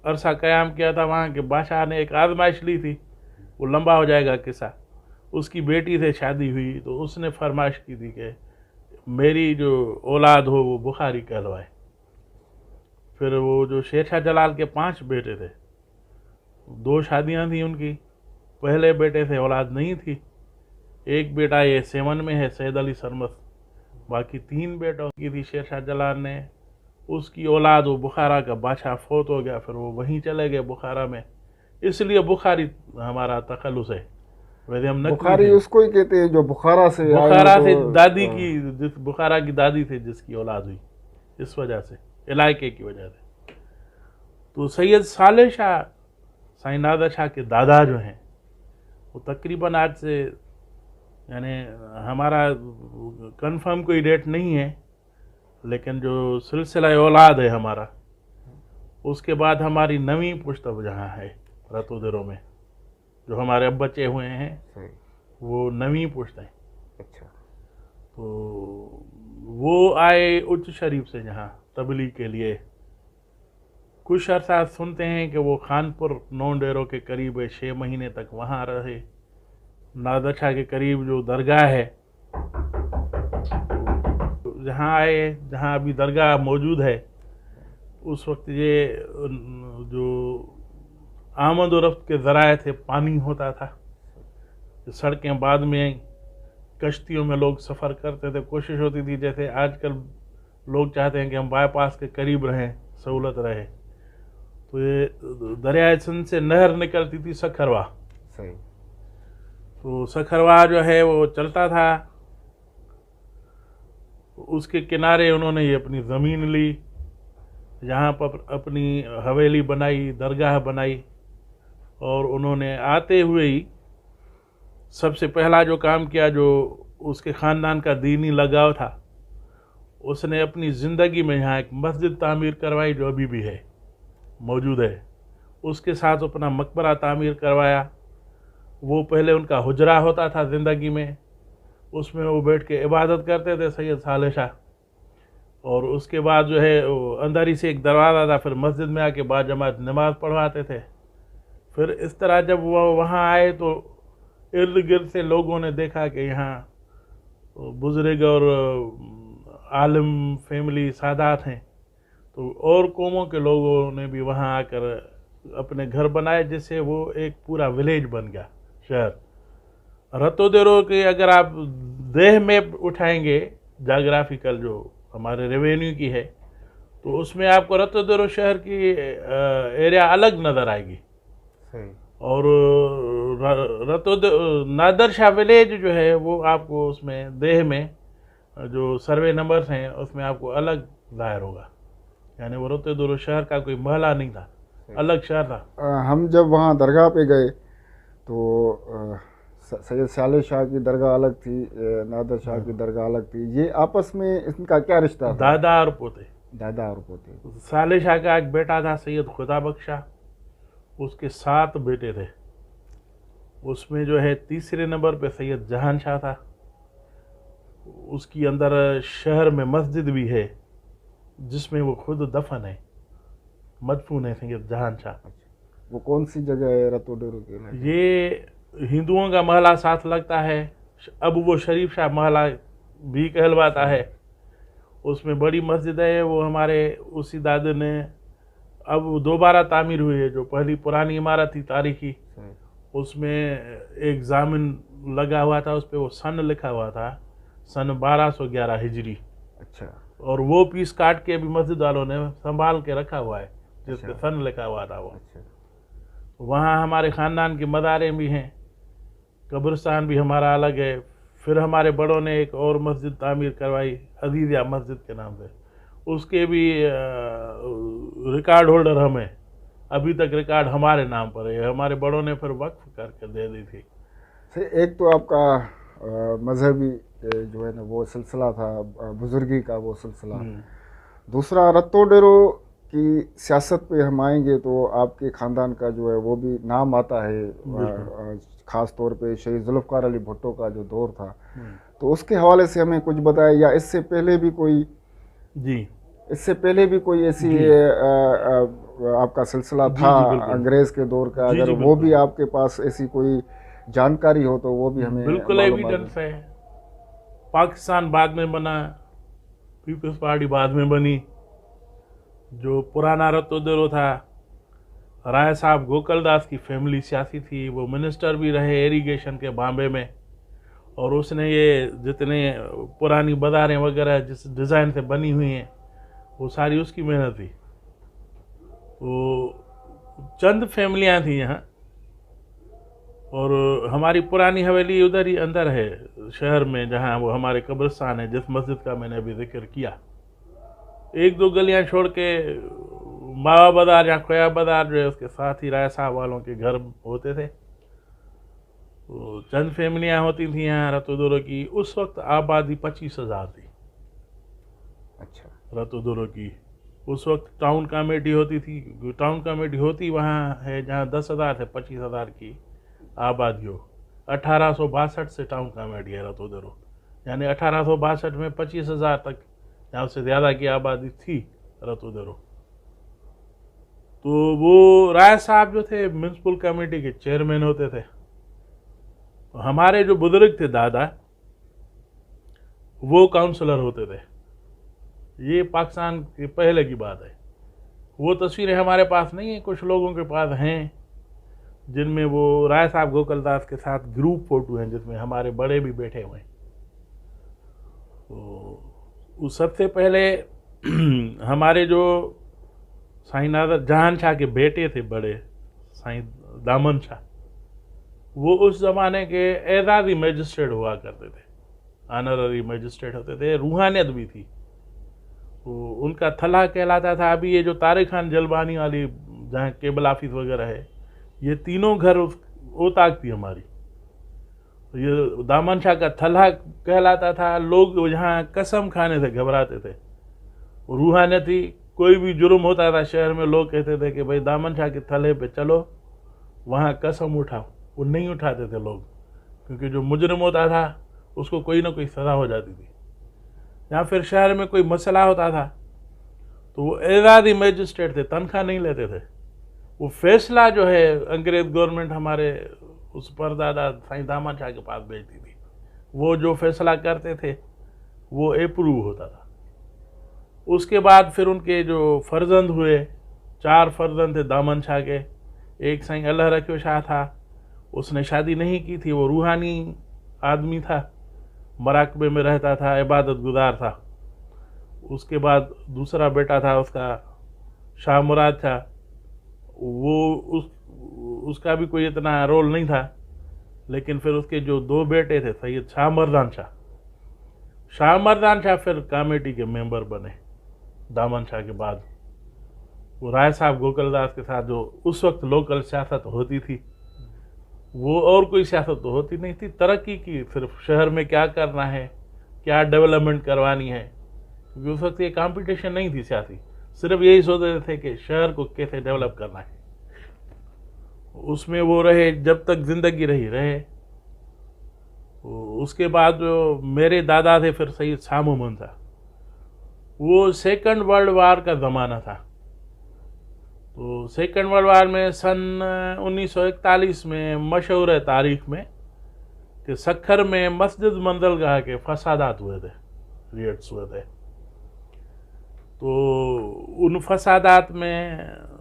अरसा क़याम किया था वहाँ के बादशाह ने एक आजमाइश ली थी, वो लंबा हो जाएगा किस्सा। उसकी बेटी से शादी हुई तो उसने फरमाइश की थी कि मेरी जो औलाद हो वो बुखारी कहलवाए। फिर वो जो शेर शाह जलाल के 5 बेटे थे, 2 शादियाँ थी उनकी, पहले बेटे से औलाद नहीं थी, एक बेटा ये सेवन में है सैयद अली सरमस, बाकी 3 बेटों की थी शेर शाह जलाल ने। उसकी औलाद वो बुखारा का बादशाह फौत हो गया, फिर वो वहीं चले गए बुखारा में, इसलिए बुखारी हमारा तखल्लुस है, वैसे हम नकली बुखारी हैं। उसको ही कहते हैं जो बुखारा से आए हो बुखारा तो। से दादी की, जिस बुखारा की दादी थे जिसकी औलाद हुई, इस वजह से, इलाके की वजह से। तो सैयद साले शाह, साईं नादर शाह के दादा जो हैं, वो तकरीबन आज से, यानी हमारा कंफर्म कोई डेट नहीं है, लेकिन जो सिलसिला औलाद है हमारा, उसके बाद हमारी 9वीं पुश्त अब जहाँ है रतोदरों में, जो हमारे अब बचे हुए हैं सही। वो 9वीं पुश्त है। अच्छा। तो वो आए उच्च शरीफ से जहाँ तबलीग के लिए, कुछ अरसा सुनते हैं कि वो खानपुर 9 डेरों के करीब 6 महीने तक वहाँ रहे। नादर शाह के करीब जो दरगाह है, जहाँ आए, जहाँ अभी दरगाह मौजूद है, उस वक्त ये जो आमद और रफ्त के ज़राए थे, पानी होता था, सड़कें बाद में कश्तियों में लोग सफ़र करते थे, कोशिश होती थी, जैसे आजकल लोग चाहते हैं कि हम बाईपास के करीब रहें, सहूलत रहे, तो ये दरियाए सिंध से नहर निकलती थी सखरवा, सही। तो सखरवा जो है वो चलता था, उसके किनारे उन्होंने ये अपनी ज़मीन ली, यहाँ पर अपनी हवेली बनाई, दरगाह बनाई, और उन्होंने आते हुए ही सबसे पहला जो काम किया, जो उसके ख़ानदान का दीनी लगाव था, उसने अपनी ज़िंदगी में यहाँ एक मस्जिद तामीर करवाई जो अभी भी है, मौजूद है। उसके साथ अपना मकबरा तामीर करवाया। वो पहले उनका हुजरा होता था ज़िंदगी में, उसमें वो बैठ के इबादत करते थे सैयद साले शाह, और उसके बाद जो है अंदर ही से एक दरवाज़ा था, फिर मस्जिद में आके बाद जमात नमाज़ पढ़वाते थे। फिर इस तरह जब वो वहाँ आए तो इर्द गिर्द से लोगों ने देखा कि यहाँ बुज़ुर्ग और आलिम फैमिली सादात हैं, तो और कौमों के लोगों ने भी वहाँ आकर अपने घर बनाए, जिससे वो एक पूरा विलेज बन गया, शहर। रतोदेरो के अगर आप देह मैप उठाएंगे, जाग्राफिकल जो हमारे रेवेन्यू की है, तो उसमें आपको रतोदेरो शहर की एरिया अलग नज़र आएगी। सही। और नादर शाह विलेज जो है वो आपको उसमें देह में जो सर्वे नंबर्स हैं उसमें आपको अलग ज़ाहिर होगा, यानी वो रतोदेरो शहर का कोई महला नहीं था, अलग शहर था। हम जब वहाँ दरगाह पे गए तो सैयद साले शाह की दरगाह अलग थी, नादर शाह की दरगाह अलग थी। ये आपस में इनका क्या रिश्ता था? दादा और पोते। दादा और पोते। साले शाह का एक बेटा था सैयद खुदा बख्शा, उसके 7 बेटे थे, उसमें जो है तीसरे नंबर पे सैयद जहान शाह था। उसकी अंदर शहर में मस्जिद भी है जिसमें वो खुद दफन है, मदफून है सैयद जहान शाह। वो कौन सी जगह है रतोडेरो के? ये हिंदुओं का महला साथ लगता है, अब वो शरीफ शाह महला भी कहलवाता है। उसमें बड़ी मस्जिद है, वो हमारे उसी दादे ने, अब दोबारा तामीर हुई है, जो पहली पुरानी इमारत थी तारीखी, उसमें एक जामिन लगा हुआ था, उस पर वो सन लिखा हुआ था, सन 1211 हिजरी। अच्छा। और वो पीस काट के भी मस्जिद वालों ने संभाल के रखा हुआ है, जिस पे सन लिखा हुआ था वो। अच्छा। वहाँ हमारे ख़ानदान की मदारें भी हैं, कब्रिस्तान भी हमारा अलग है। फिर हमारे बड़ों ने एक और मस्जिद तामीर करवाई अजीज़िया मस्जिद के नाम से, उसके भी रिकॉर्ड होल्डर हम हैं, अभी तक रिकॉर्ड हमारे नाम पर है, हमारे बड़ों ने फिर वक्फ करके दे दी थी। एक तो आपका मजहबी जो है ना वो सिलसिला था, बुजुर्गी का वो सिलसिला। दूसरा रतोडेरो की सियासत पे हम आएंगे तो आपके ख़ानदान का जो है वो भी नाम आता है, ख़ास तौर पे शहीद जुल्फ़कार अली भुट्टो का जो दौर था, तो उसके हवाले से हमें कुछ बताएं, या इससे पहले भी कोई जी, इससे पहले भी कोई ऐसी आपका सिलसिला जी था जी बिल्कुल। अंग्रेज के दौर का, जी अगर जी वो भी बिल्कुल आपके पास ऐसी कोई जानकारी हो तो वो भी हमें बिल्कुल मालूमात एविडेंस है। पाकिस्तान बाद में बना, पीपल्स पार्टी बाद में बनी। जो पुराना रतोदरो था, राय साहब गोकलदास की फैमिली सियासी थी, वो मिनिस्टर भी रहे इरिगेशन के बॉम्बे में, और उसने ये जितने पुरानी बाजारें वगैरह जिस डिज़ाइन से बनी हुई हैं वो सारी उसकी मेहनत थी। वो चंद फैमिलियां थी यहाँ, और हमारी पुरानी हवेली उधर ही अंदर है शहर में, जहाँ वो हमारे कब्रिस्तान है, जिस मस्जिद का मैंने अभी जिक्र किया। एक दो गलियां छोड़ के मावा बाजार या खोया बाजार जो है उसके साथ ही राय साहब वालों के घर होते थे। तो चंद फैमिलियां होती थी यहाँ रतोदरो की। उस वक्त आबादी 25,000 थी अच्छा। रतोदरो की। उस वक्त टाउन कमेटी होती थी, टाउन कमेटी होती वहाँ है जहाँ 10,000 से 25,000 की आबादी हो। 1862 से टाउन कमेटी है रतोदरो, यानी 1862 में 25,000 तक या उससे ज़्यादा की आबादी थी रतोदरो। तो वो राय साहब जो थे म्यूनसिपल कमेटी के चेयरमैन होते थे। तो हमारे जो बुजुर्ग थे दादा, वो काउंसलर होते थे। ये पाकिस्तान के पहले की बात है। वो तस्वीरें हमारे पास नहीं है, कुछ लोगों के पास हैं, जिनमें वो राय साहब गोकलदास के साथ ग्रुप फोटो हैं, जिसमें हमारे बड़े भी बैठे हुए हैं। तो उस सबसे पहले हमारे जो साईं नादर जहान शाह के बेटे थे बड़े, साईं दामन शाह, वो उस ज़माने के एजाज़ी मजिस्ट्रेट हुआ करते थे, ऑनररी मजिस्ट्रेट होते थे, रूहानियत भी थी। तो उनका थला कहलाता था। अभी ये जो तारिक खान जलबानी वाली जहाँ केबल ऑफिस वगैरह है, ये तीनों घर वो ताक थी हमारी। तो ये दामन शाह का थला कहलाता था। लोग यहाँ कसम खाने से घबराते थे। रूहानियत थी, कोई भी जुर्म होता था शहर में, लोग कहते थे कि भाई दामन शाह के थले पे चलो, वहाँ कसम उठाओ। वो नहीं उठाते थे लोग, क्योंकि जो मुजरिम होता था उसको कोई ना कोई सज़ा हो जाती थी। या फिर शहर में कोई मसला होता था तो वो एजाज़ी मजिस्ट्रेट थे, तनख्वाह नहीं लेते थे। वो फैसला जो है अंग्रेज गवर्नमेंट हमारे उस परदादा साईं दामन शाह के पास भेजती थी। वो जो फैसला करते थे वो अप्रूव होता था। उसके बाद फिर उनके जो फर्जंद हुए, 4 फर्जंद थे दामन शाह के। एक साईं अल्लाह रखियो शाह था, उसने शादी नहीं की थी, वो रूहानी आदमी था, मराकबे में रहता था, इबादत गुजार था। उसके बाद दूसरा बेटा था उसका, शाह मुराद था। वो उसका भी कोई इतना रोल नहीं था। लेकिन फिर उसके जो 2 बेटे थे, सैयद शाह मर्दान शाह फिर कमेटी के मेंबर बने दामन शाह के बाद। वो राय साहब गोकलदास के साथ जो उस वक्त लोकल सियासत होती थी, वो और कोई सियासत तो होती नहीं थी। तरक्की की, सिर्फ शहर में क्या करना है, क्या डेवलपमेंट करवानी है, क्योंकि उस वक्त ये कंपटीशन नहीं थी सियासी। सिर्फ यही सोचते थे कि शहर को कैसे डेवलप करना है। उसमें वो रहे जब तक जिंदगी रहे। उसके बाद जो मेरे दादा थे फिर सैयद शाह मोहम्मद था। वो सेकंड वर्ल्ड वार का ज़माना था। तो सेकंड वर्ल्ड वार में सन 1941 में मशहूर है तारीख में कि सखर में मस्जिद मंदलगाह के फसादात हुए थे, रिएट्स हुए थे। तो उन फसादात में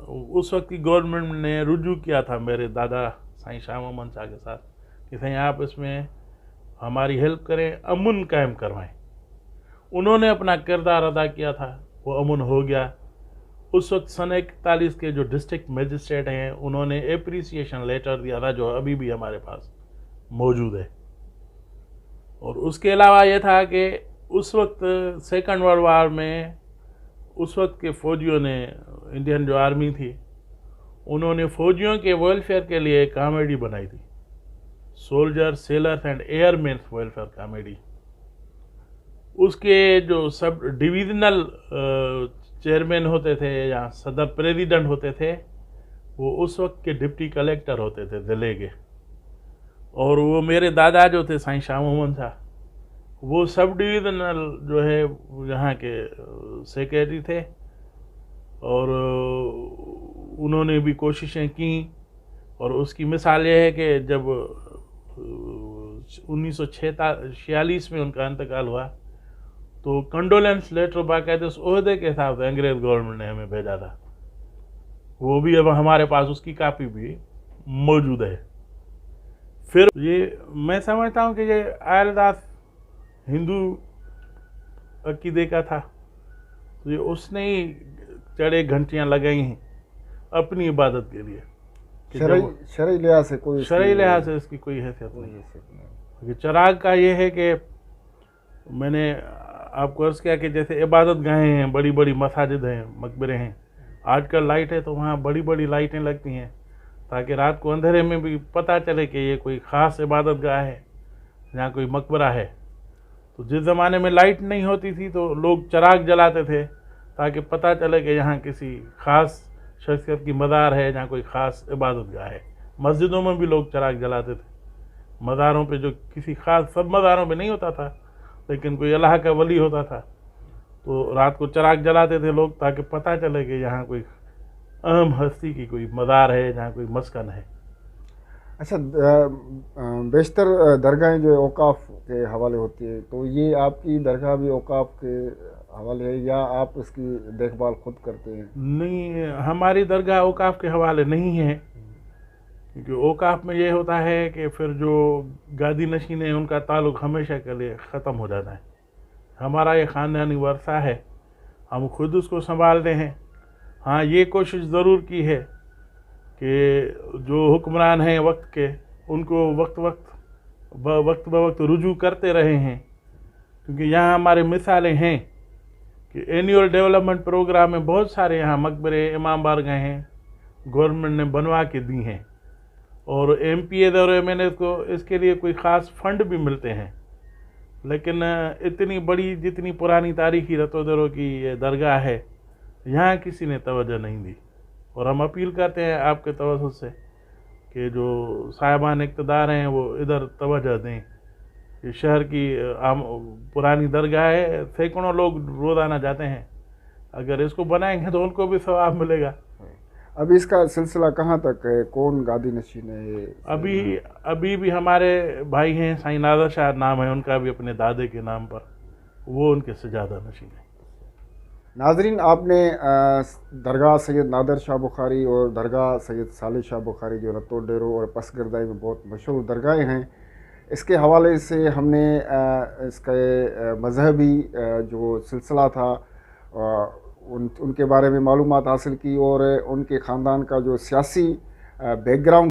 उस वक्त की गवर्नमेंट ने रुजू किया था मेरे दादा साईं शाह मोहम्मद शाह के साथ कि साईं आप इसमें हमारी हेल्प करें, अमन कायम करवाएं। उन्होंने अपना किरदार अदा किया था, वो अमन हो गया। उस वक्त सन 41 के जो डिस्ट्रिक्ट मजिस्ट्रेट हैं, उन्होंने एप्रिसिएशन लेटर दिया था, जो अभी भी हमारे पास मौजूद है। और उसके अलावा ये था कि उस वक्त सेकंड वर्ल्ड वार में उस वक्त के फौजियों ने, इंडियन जो आर्मी थी, उन्होंने फौजियों के वेलफेयर के लिए एक कॉमेडी बनाई थी, soldier sailors and airmans welfare comedy. उसके जो सब डिविजनल चेयरमैन होते थे या सदर प्रेसिडेंट होते थे, वो उस वक्त के डिप्टी कलेक्टर होते थे ज़िले के। और वो मेरे दादा जो थे साईं शाह मोहम्मद शाह, वो सब डिविजनल जो है यहाँ के सेक्रेटरी थे। और उन्होंने भी कोशिशें की, और उसकी मिसाल ये है कि जब 1946 में उनका इंतकाल हुआ तो कंडोलेंस लेटर बाकायदे उस ओहदे के हिसाब से अंग्रेज गवर्नमेंट ने हमें भेजा था। वो भी अब हमारे पास उसकी कापी भी मौजूद है। फिर ये मैं समझता हूँ कि ये आयलदास हिंदू अकीदे का था, तो ये उसने ही चढ़े घंटियाँ लगाई हैं अपनी इबादत के लिए। शरई लिहाज से कोई शरई लिहाज से इसकी कोई हैसियत नहीं। चिराग का ये है कि मैंने आपको अर्ज किया कि जैसे इबादत गाहें हैं, बड़ी बड़ी मसाजिद हैं, मकबरे हैं, आजकल लाइट है तो वहाँ बड़ी बड़ी लाइटें लगती हैं ताकि रात को अंधेरे में भी पता चले कि ये कोई ख़ास इबादत गाह है, यहाँ कोई मकबरा है। तो जिस ज़माने में लाइट नहीं होती थी तो लोग चिराग जलाते थे ताकि पता चले कि यहाँ किसी ख़ास शख्सियत की मज़ार है, जहाँ कोई ख़ास इबादत गाह है। मस्जिदों में भी लोग चिराग जलाते थे, मज़ारों पे जो किसी ख़ास, सब मज़ारों पे नहीं होता था, लेकिन कोई अल्लाह का वली होता था तो रात को चिराग जलाते थे लोग ताकि पता चले कि यहाँ कोई अहम हस्ती की कोई मज़ार है, जहाँ कोई मस्कन है। अच्छा, बेशतर दरगाहें जो औकाफ के हवाले होती है, तो ये आपकी दरगाह भी औकाफ के हवाले है या आप इसकी देखभाल खुद करते हैं? नहीं, हमारी दरगाह औकाफ के हवाले नहीं है, क्योंकि औकाफ में ये होता है कि फिर जो गादी नशीन है उनका ताल्लुक़ हमेशा के लिए ख़त्म हो जाता है। हमारा ये ख़ानदानी वर्सा है, हम खुद उसको संभालते हैं। हाँ, ये कोशिश ज़रूर की है कि जो हुक्मरान हैं वक्त के, उनको वक्त ब वक्त रुजू करते रहे हैं, क्योंकि यहाँ हमारे मिसालें हैं कि एनुअल डेवलपमेंट प्रोग्राम में बहुत सारे यहाँ मकबरे, इमाम बारगाहें हैं, गवर्नमेंट ने बनवा के दी हैं, और MPA दौरे में इसके लिए कोई ख़ास फंड भी मिलते हैं। लेकिन इतनी बड़ी जितनी पुरानी तारीखी रतोदरों की ये दरगाह है, यहाँ किसी ने तवज्जो नहीं दी। और हम अपील करते हैं आपके तवज्जुह से कि जो साहिबान इक़्तिदार हैं वो इधर तवज्जो दें। ये शहर की पुरानी दरगाह है, सैकड़ों लोग रोज़ाना जाते हैं, अगर इसको बनाएंगे तो उनको भी सवाब मिलेगा। अभी इसका सिलसिला कहाँ तक है? कौन गादी नशीन है? अभी भी हमारे भाई हैं, साईं नादर शाह नाम है उनका भी, अपने दादे के नाम पर, वो उनके सजादा नशीन है। नाजरीन, आपने दरगाह सैयद नादर शाह बुखारी और दरगाह सैयद साले शाह बुखारी जो रत्तो डेरो और पसगरदाई में बहुत मशहूर दरगाहें हैं, इसके हवाले से हमने इसके मजहबी जो सिलसिला था उनके बारे में मालूमात हासिल की और उनके ख़ानदान का जो सियासी बैकग्राउंड